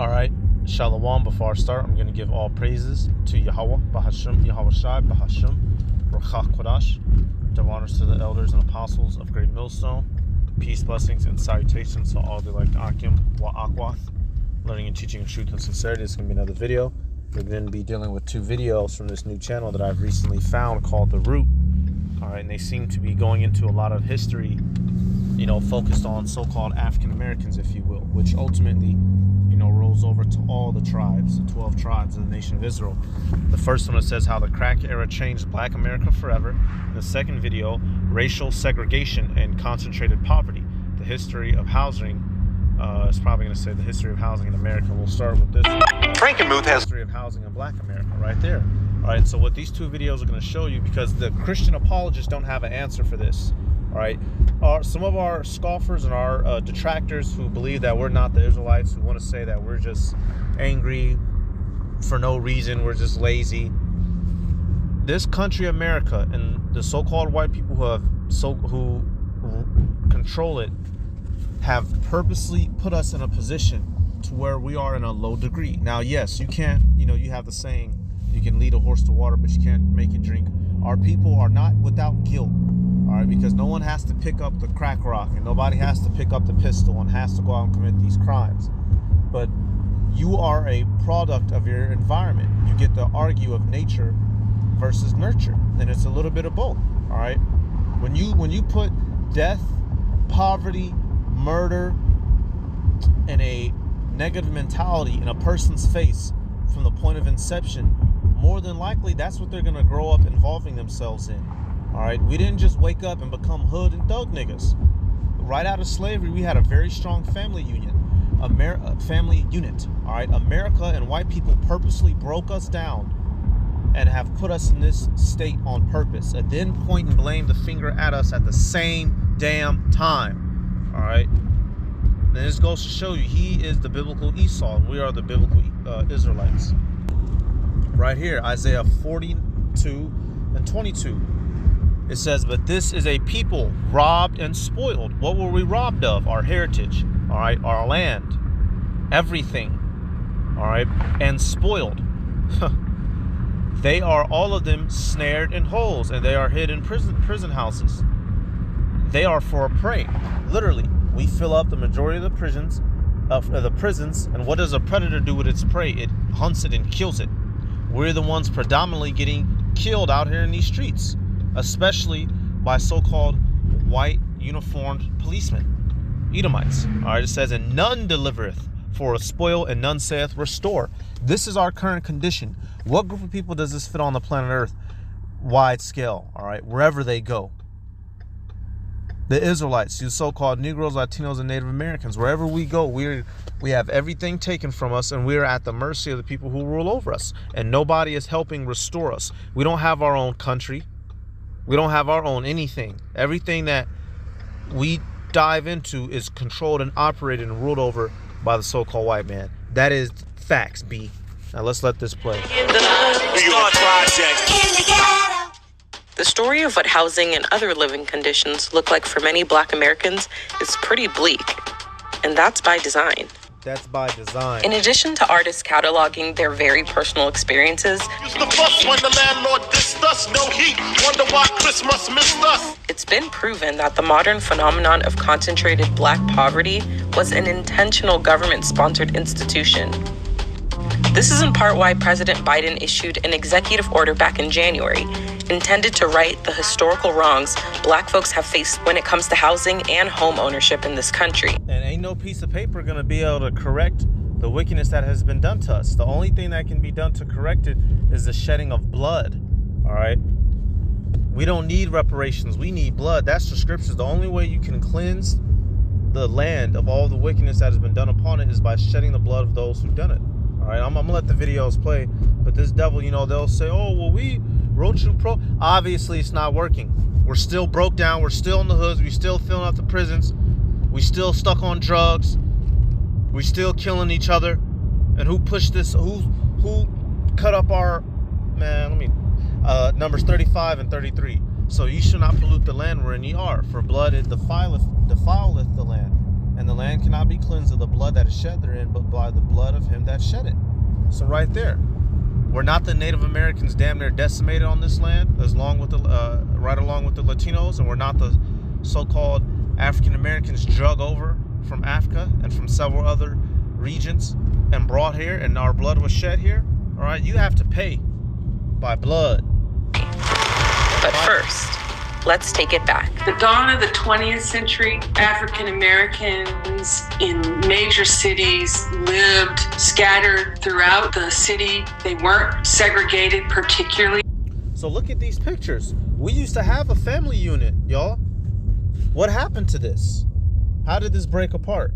All right, Shalom. Before I start, I'm going to give all praises to Yahweh, Bahashim, Yahweh Shai, Bahashim, Ruchach Kodash. Give honors to the elders and apostles of Great Millstone. Peace, blessings, and salutations to all the elect Akim, Wa Akwath, learning and teaching truth and sincerity. This is going to be another video. We're going to be dealing with two videos from this new channel that I've recently found called The Root. All right, and they seem to be going into a lot of history, you know, focused on so-called African Americans, if you will, which ultimately, you know, rolls over to all the tribes, the 12 tribes of the nation of Israel. The first one, it says how the crack era changed Black America forever. The second video, racial segregation and concentrated poverty, the history of housing. It's probably going to say the history of housing in America. We'll start with this. Frankenmuth has history of housing in Black America right there. All right, so what these two videos are going to show you, because the Christian apologists don't have an answer for this. All right, some of our scoffers and our detractors who believe that we're not the Israelites, who want to say that we're just angry for no reason, we're just lazy. This country, America, and the so-called white people who control it, have purposely put us in a position to where we are in a low degree. Now, yes, you can't, you know, you have the saying, you can lead a horse to water, but you can't make it drink. Our people are not without guilt. All right, because no one has to pick up the crack rock and nobody has to pick up the pistol and has to go out and commit these crimes. But you are a product of your environment. You get to argue of nature versus nurture, and it's a little bit of both. All right, when you put death, poverty, murder, and a negative mentality in a person's face from the point of inception, more than likely that's what they're going to grow up involving themselves in. All right, we didn't just wake up and become hood and thug niggas. Right out of slavery, we had a very strong family unit. Family unit. All right, America and white people purposely broke us down and have put us in this state on purpose, and then point and blame the finger at us at the same damn time. All right, and this goes to show you he is the biblical Esau and we are the biblical Israelites. Right here, Isaiah 42 and 22. It says, but this is a people robbed and spoiled. What were we robbed of? Our heritage, all right, our land, everything, all right, and spoiled. They are all of them snared in holes, and they are hid in prison houses. They are for a prey. Literally, we fill up the majority of the prisons, and what does a predator do with its prey? It hunts it and kills it. We're the ones predominantly getting killed out here in these streets, especially by so-called white uniformed policemen, Edomites. All right, it says, and none delivereth for a spoil, and none saith restore. This is our current condition. What group of people does this fit on the planet Earth? Wide scale, all right, wherever they go. The Israelites, the so-called Negroes, Latinos, and Native Americans, wherever we go, we have everything taken from us, and we're at the mercy of the people who rule over us, and nobody is helping restore us. We don't have our own country. We don't have our own anything. Everything that we dive into is controlled and operated and ruled over by the so-called white man. That is facts, B. Now let's let this play. The story of what housing and other living conditions look like for many Black Americans is pretty bleak, and that's by design. That's by design. In addition to artists cataloging their very personal experiences, it's been proven that the modern phenomenon of concentrated Black poverty was an intentional government-sponsored institution. This is in part why President Biden issued an executive order back in January, intended to right the historical wrongs Black folks have faced when it comes to housing and home ownership in this country. And ain't no piece of paper gonna be able to correct the wickedness that has been done to us. The only thing that can be done to correct it is the shedding of blood, all right? We don't need reparations, we need blood. That's the scriptures. The only way you can cleanse the land of all the wickedness that has been done upon it is by shedding the blood of those who've done it. All right, I'm gonna let the videos play, but this devil, you know, they'll say, oh, well, we wrote you pro. Obviously, it's not working. We're still broke down. We're still in the hoods. We still filling out the prisons. We still stuck on drugs. We still killing each other. And who pushed this? Who cut up our, man, let me, numbers 35 and 33. So ye shall not pollute the land wherein ye are, for blood it defileth the land. And the land cannot be cleansed of the blood that is shed therein, but by the blood of him that shed it. So right there, we're not the Native Americans damn near decimated on this land, right along with the Latinos, and we're not the so-called African Americans drug over from Africa and from several other regions and brought here, and our blood was shed here. All right, you have to pay by blood. But first, let's take it back. The dawn of the 20th century, African Americans in major cities lived scattered throughout the city. They weren't segregated particularly. So look at these pictures. We used to have a family unit, y'all. What happened to this? How did this break apart?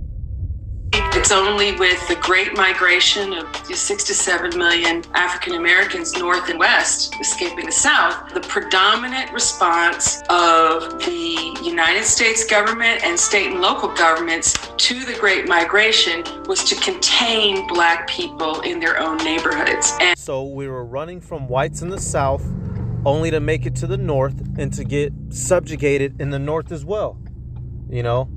It's only with the great migration of 6 to 7 million African Americans north and west escaping the South, the predominant response of the United States government and state and local governments to the great migration was to contain Black people in their own neighborhoods. And so we were running from whites in the South only to make it to the North and to get subjugated in the North as well. You know?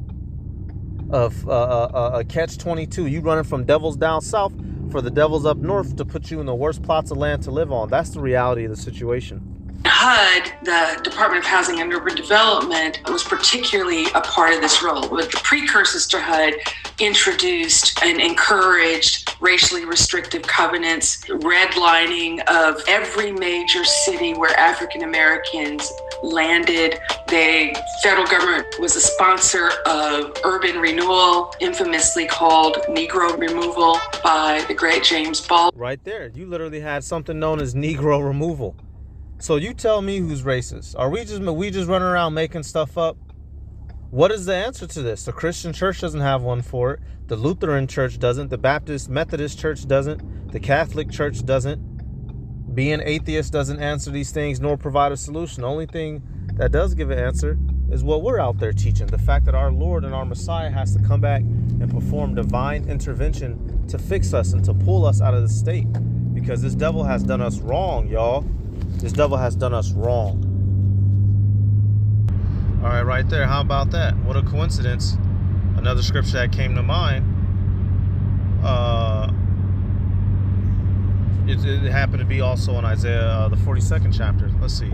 Of a catch-22. You running from devils down south for the devils up north to put you in the worst plots of land to live on. That's the reality of the situation. HUD, the Department of Housing and Urban Development, was particularly a part of this role. With the precursors to HUD introduced and encouraged racially restrictive covenants, redlining of every major city where African Americans landed. The federal government was a sponsor of urban renewal, infamously called Negro removal by the great James Baldwin. Right there, you literally had something known as Negro removal. So you tell me who's racist. Are we just running around making stuff up? What is the answer to this? The Christian church doesn't have one for it. The Lutheran church doesn't. The Baptist Methodist church doesn't. The Catholic church doesn't. Being atheist doesn't answer these things nor provide a solution. The only thing that does give an answer is what we're out there teaching. The fact that our Lord and our Messiah has to come back and perform divine intervention to fix us and to pull us out of the state. Because this devil has done us wrong, y'all. This devil has done us wrong. All right, right there. How about that? What a coincidence. Another scripture that came to mind. It happened to be also in Isaiah, the 42nd chapter. Let's see.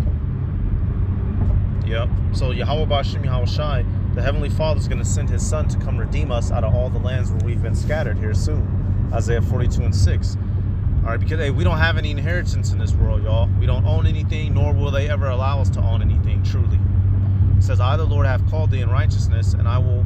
Yep. So Yahweh Bashim Yahweh Shai, the Heavenly Father is going to send His Son to come redeem us out of all the lands where we've been scattered here soon. Isaiah 42:6. All right, because hey, we don't have any inheritance in this world, y'all. We don't own anything, nor will they ever allow us to own anything, truly. It says, I, the Lord, have called thee in righteousness, and I will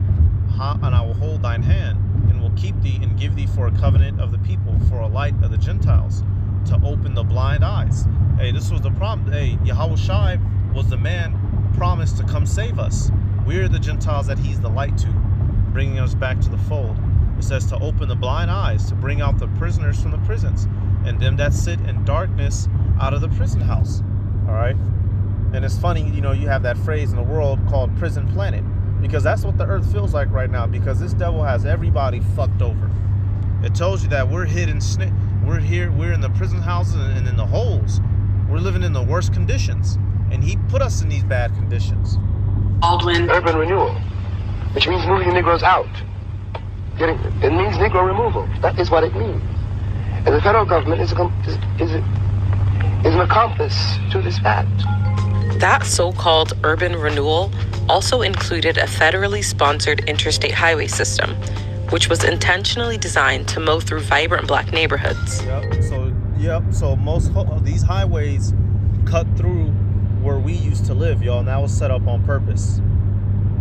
hold thine hand, and will keep thee and give thee for a covenant of the people, for a light of the Gentiles, to open the blind eyes. Hey, this was the problem. Hey, Yahweh Shai was the man promised to come save us. We're the Gentiles that He's the light to, bringing us back to the fold. It says to open the blind eyes, to bring out the prisoners from the prisons, and them that sit in darkness out of the prison house. All right. And it's funny, you know, you have that phrase in the world called prison planet, because that's what the earth feels like right now, because this devil has everybody fucked over. It tells you that we're hidden, we're here, we're in the prison houses and in the holes. We're living in the worst conditions, and He put us in these bad conditions. Baldwin. Urban renewal, which means moving Negroes out. It means Negro removal. That is what it means. And the federal government is an accomplice to this fact. That so-called urban renewal also included a federally sponsored interstate highway system, which was intentionally designed to mow through vibrant Black neighborhoods. So most of these highways cut through where we used to live, y'all, and that was set up on purpose.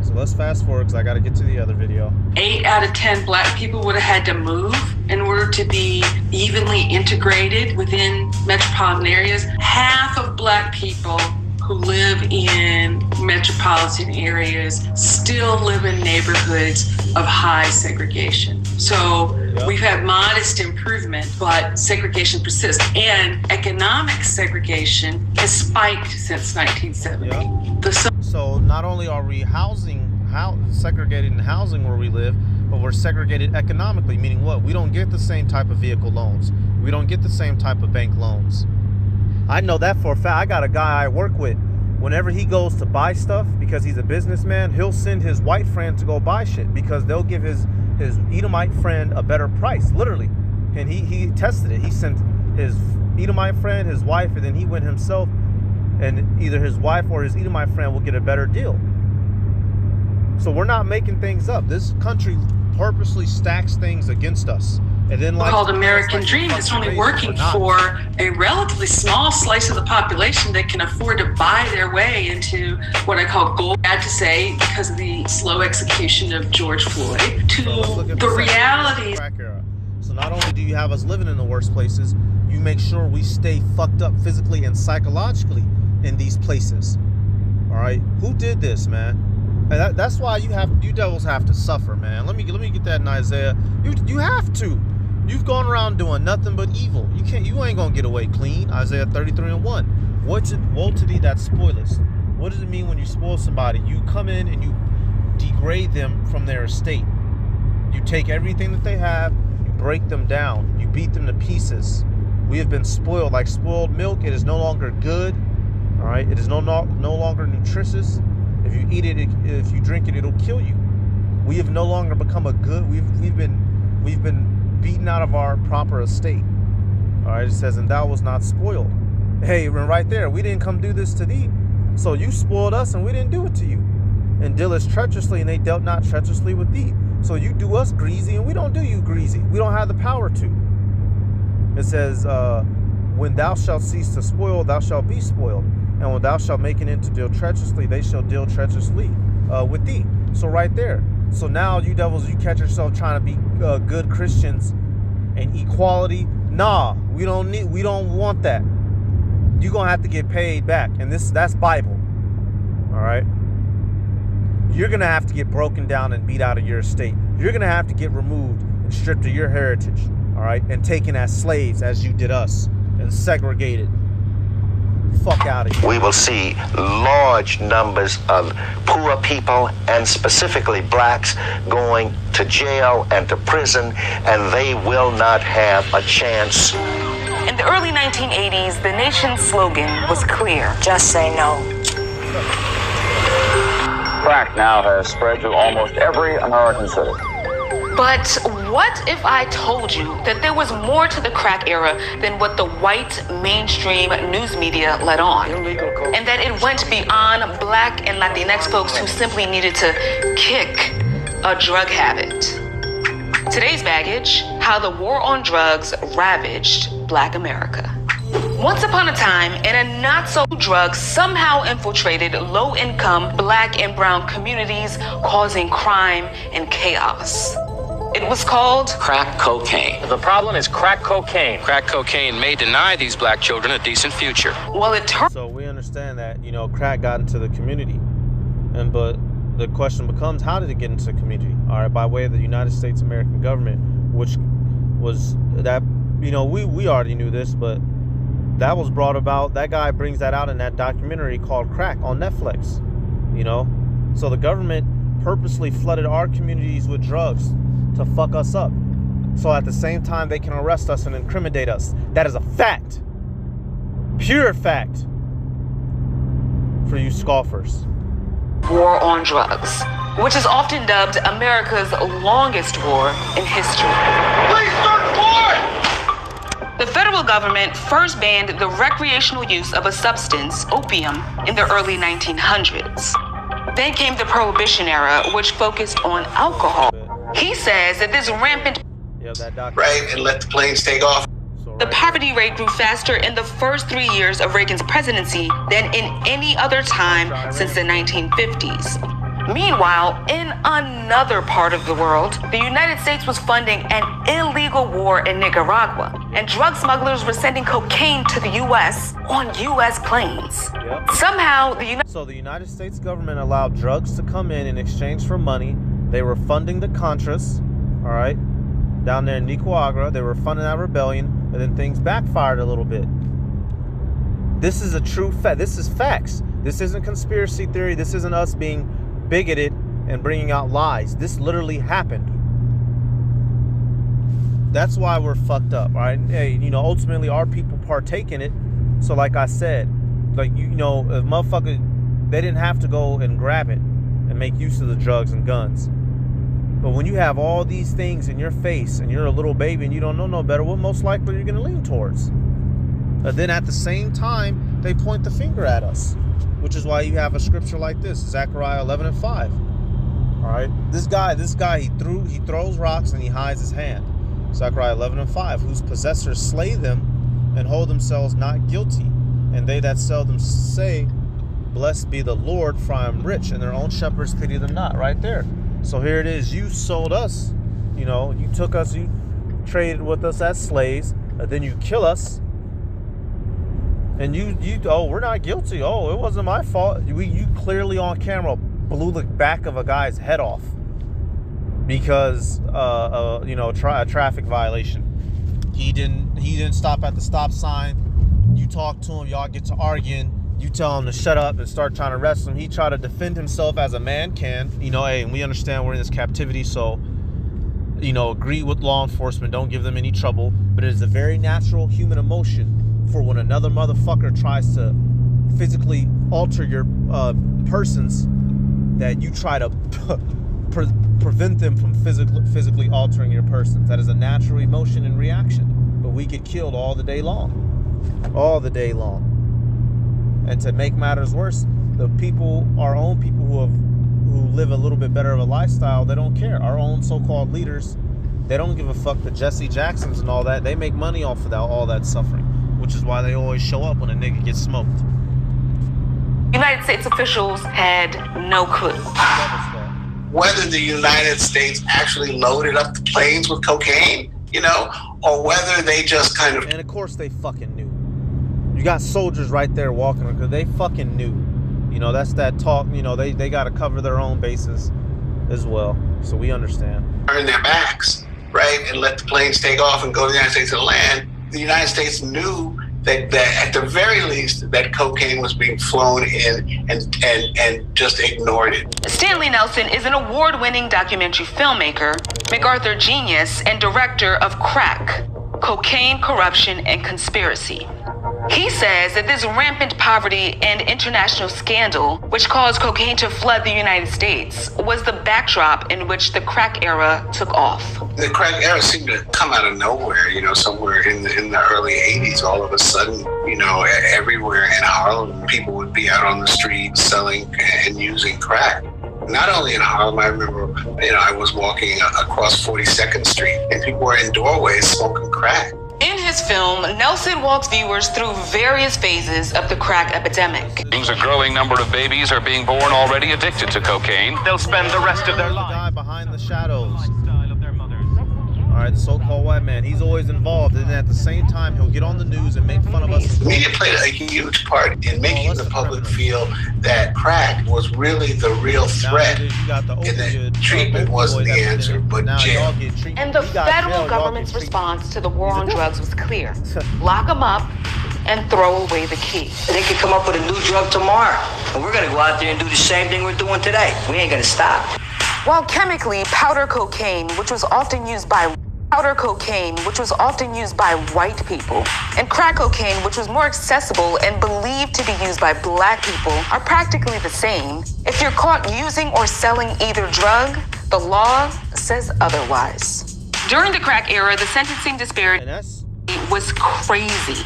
So let's fast forward because I got to get to the other video. 8 out of 10 Black people would have had to move in order to be evenly integrated within metropolitan areas. Half of Black people who live in metropolitan areas still live in neighborhoods of high segregation. So we've had modest improvement, but segregation persists. And economic segregation has spiked since 1970. So not only are we segregated in housing where we live, but we're segregated economically, meaning what? We don't get the same type of vehicle loans. We don't get the same type of bank loans. I know that for a fact. I got a guy I work with whenever he goes to buy stuff, because he's a businessman, he'll send his white friend to go buy shit because they'll give his Edomite friend a better price, literally. And he tested it. He sent his Edomite friend, his wife, and then he went himself, and either his wife or his Edomite friend will get a better deal. So we're not making things up. This country purposely stacks things against us. And then, like, called American Dream is only working for a relatively small slice of the population that can afford to buy their way into what I call gold. I had to say, because of the slow execution of George Floyd, to the realities. So not only do you have us living in the worst places, you make sure we stay fucked up physically and psychologically in these places. All right, who did this, man? And that's why you devils have to suffer, man. Let me get that in Isaiah. You have to. You've gone around doing nothing but evil. You ain't gonna get away clean. Isaiah 33:1. Woe to thee that spoilest. What does it mean when you spoil somebody? You come in and you degrade them from their estate. You take everything that they have, you break them down, you beat them to pieces. We have been spoiled like spoiled milk. It is no longer good. All right, it is no longer nutritious. If you eat it, if you drink it, it'll kill you. We have no longer become a good. We've been beaten out of our proper estate. All right, it says, and thou was not spoiled. Hey, right there, we didn't come do this to thee. So you spoiled us and we didn't do it to you. And dealest treacherously, and they dealt not treacherously with thee. So you do us greasy and we don't do you greasy. We don't have the power to. It says, when thou shalt cease to spoil, thou shalt be spoiled. And when thou shalt make an end to deal treacherously, they shall deal treacherously with thee. So right there. So now you devils, you catch yourself trying to be good Christians and equality. Nah, we don't want that. You're gonna have to get paid back, and that's Bible. All right. You're gonna have to get broken down and beat out of your estate. You're gonna have to get removed and stripped of your heritage. All right, and taken as slaves as you did us, and segregated. Fuck out of here. We will see large numbers of poor people, and specifically blacks, going to jail and to prison, and they will not have a chance. In the early 1980s, the nation's slogan was clear: just say no. Crack now has spread to almost every American city. But what if I told you that there was more to the crack era than what the white mainstream news media let on? And that it went beyond Black and Latinx folks who simply needed to kick a drug habit. Today's baggage: how the war on drugs ravaged Black America. Once upon a time, and a not-so-drugs somehow infiltrated low-income Black and brown communities, causing crime and chaos. It was called crack cocaine. The problem is crack cocaine. Crack cocaine may deny these black children a decent future. Well, it turned. So we understand that, crack got into the community. But the question becomes, how did it get into the community? All right, by way of the United States American government, which was that, we already knew this, but that was brought about. That guy brings that out in that documentary called Crack on Netflix. So the government purposely flooded our communities with drugs to fuck us up, so at the same time they can arrest us and incriminate us. That is a fact, pure fact, for you scoffers. War on drugs, which is often dubbed America's longest war in history. Please search for! The federal government first banned the recreational use of a substance, opium, in the early 1900s. Then came the Prohibition era, which focused on alcohol. He says that this rampant right, and let the planes take off. The poverty rate grew faster in the first 3 years of Reagan's presidency than in any other time since the 1950s. Meanwhile, in another part of the world, the United States was funding an illegal war in Nicaragua, and drug smugglers were sending cocaine to the U.S. on U.S. planes. Yep. Somehow, So the United States government allowed drugs to come in exchange for money. They were funding the Contras, all right, down there in Nicaragua. They were funding that rebellion, and then things backfired a little bit. This is a true fact. This is facts. This isn't conspiracy theory. This isn't us being bigoted and bringing out lies. This literally happened. That's why we're fucked up, all right? Hey, ultimately our people partake in it. So like I said, if motherfucker they didn't have to go and grab it and make use of the drugs and guns. But when you have all these things in your face and you're a little baby and you don't know no better, what most likely you're going to lean towards? But then at the same time, they point the finger at us, which is why you have a scripture like this, Zechariah 11:5. All right, this guy, he throws rocks and he hides his hand. Zechariah 11:5, whose possessors slay them and hold themselves not guilty, and they that sell them say, blessed be the Lord, for I am rich, and their own shepherds pity them not. Right there. So here it is. You sold us, you took us, you traded with us as slaves, and then you kill us. And we're not guilty. Oh, it wasn't my fault. You clearly on camera blew the back of a guy's head off because a traffic violation. He didn't stop at the stop sign. You talk to him, y'all get to arguing. You tell him to shut up and start trying to wrestle him. He tried to defend himself as a man can. Hey, and we understand we're in this captivity, so agree with law enforcement. Don't give them any trouble. But it is a very natural human emotion for when another motherfucker tries to physically alter your persons, that you try to prevent them from physically altering your persons. That is a natural emotion and reaction. But we get killed all the day long. All the day long. And to make matters worse, our own people who live a little bit better of a lifestyle, they don't care. Our own so-called leaders, they don't give a fuck. The Jesse Jacksons and all that, they make money off of all that suffering, which is why they always show up when a nigga gets smoked. United States officials had no clue. Whether the United States actually loaded up the planes with cocaine, or whether they just kind of... And of course they fucking knew. You got soldiers right there walking because they fucking knew. That's that talk. They got to cover their own bases as well. So we understand. Turn their backs, right, and let the planes take off and go to the United States and land. The United States knew that at the very least that cocaine was being flown in and just ignored it. Stanley Nelson is an award-winning documentary filmmaker, MacArthur genius, and director of Crack, Cocaine, Corruption, and Conspiracy. He says that this rampant poverty and international scandal, which caused cocaine to flood the United States, was the backdrop in which the crack era took off. The crack era seemed to come out of nowhere, somewhere in the early 80s. All of a sudden, everywhere in Harlem, people would be out on the street selling and using crack. Not only in Harlem, I remember, I was walking across 42nd Street and people were in doorways smoking crack. In his film, Nelson walks viewers through various phases of the crack epidemic. A growing number of babies are being born already addicted to cocaine. They'll spend the rest of their lives. The guy behind the shadows. All right, the so-called white man. He's always involved, and at the same time, he'll get on the news and make fun of us. The media played a huge part in making the public feel that crack was really the real threat, and that treatment wasn't the answer, but jail. And the federal government's response to the war on drugs was clear. Lock them up and throw away the key. They could come up with a new drug tomorrow, and we're going to go out there and do the same thing we're doing today. We ain't going to stop. While chemically, powder cocaine, which was often used by white people, and crack cocaine, which was more accessible and believed to be used by black people, are practically the same. If you're caught using or selling either drug, the law says otherwise. During the crack era, the sentencing disparity was crazy.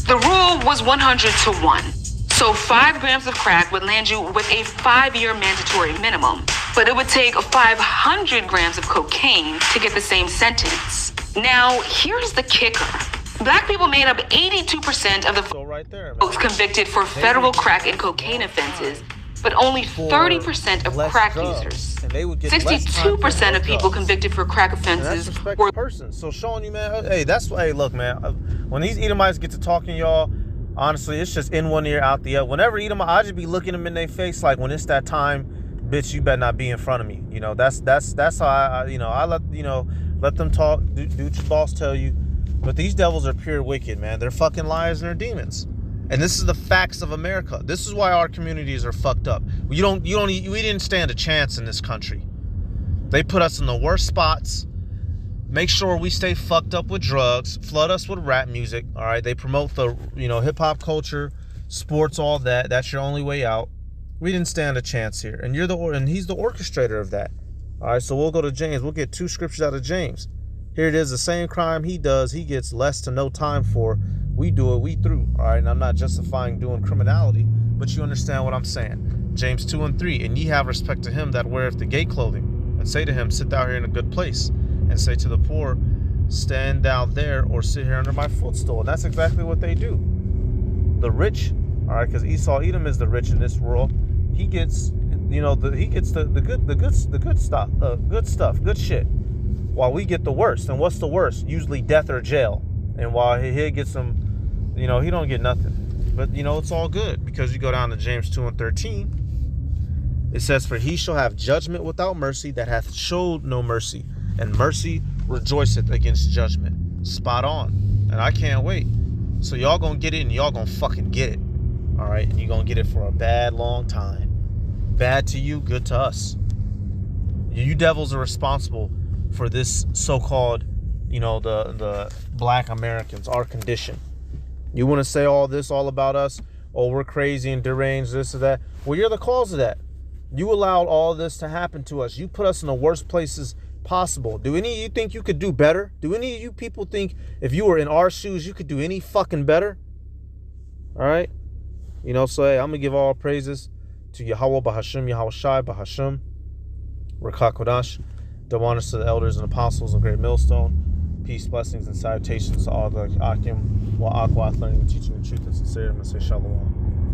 The rule was 100 to 1. So 5 grams of crack would land you with a 5-year mandatory minimum. But it would take 500 grams of cocaine to get the same sentence. Now, here's the kicker. Black people made up 82% of the folks convicted for federal crack and cocaine offenses, but only 30% of crack users. 62% of people convicted for crack offenses were persons. So showing you, man, hey, look, man, when these Edomites get to talking, y'all, honestly, it's just in one ear, out the other. Whenever Edomite, I just be looking them in their face like, when it's that time, bitch, you better not be in front of me. That's how I let them talk, do what your boss tell you. But these devils are pure wicked, man. They're fucking liars and they're demons. And this is the facts of America. This is why our communities are fucked up. We didn't stand a chance in this country. They put us in the worst spots. Make sure we stay fucked up with drugs. Flood us with rap music. All right. They promote the, hip hop culture, sports, all that. That's your only way out. We didn't stand a chance here. And he's the orchestrator of that. All right, so we'll go to James. We'll get 2 scriptures out of James. Here it is, the same crime he does, he gets less to no time for. We do it, we through. All right, and I'm not justifying doing criminality, but you understand what I'm saying. James 2:3, and ye have respect to him that weareth the gay clothing, and say to him, sit thou here in a good place, and say to the poor, stand thou there, or sit here under my footstool. And that's exactly what they do. The rich, all right, because Esau Edom is the rich in this world. He gets, he gets the good stuff, good shit. While we get the worst. And what's the worst? Usually death or jail. And while he gets some, he don't get nothing. But it's all good, because you go down to James 2:13. It says, for he shall have judgment without mercy that hath showed no mercy, and mercy rejoiceth against judgment. Spot on. And I can't wait. So y'all gonna get it, and y'all gonna fucking get it. All right, and you're gonna get it for a bad long time. Bad to you, good to us. You devils are responsible for this so-called, the black Americans, our condition. You want to say all this all about us? Oh, we're crazy and deranged, this or that. Well, you're the cause of that. You allowed all this to happen to us. You put us in the worst places possible. Do any of you think you could do better? Do any of you people think if you were in our shoes, you could do any fucking better? All right? So hey, I'm going to give all praises to Yahweh, Bahashim, Yahweh Shai, Bahashim, Rakah Kodash. Double honors to the elders and apostles of Great Millstone. Peace, blessings, and salutations to all the Akim, Wa'akwath, learning and teaching the truth and sincerity. I'm going to say shalom.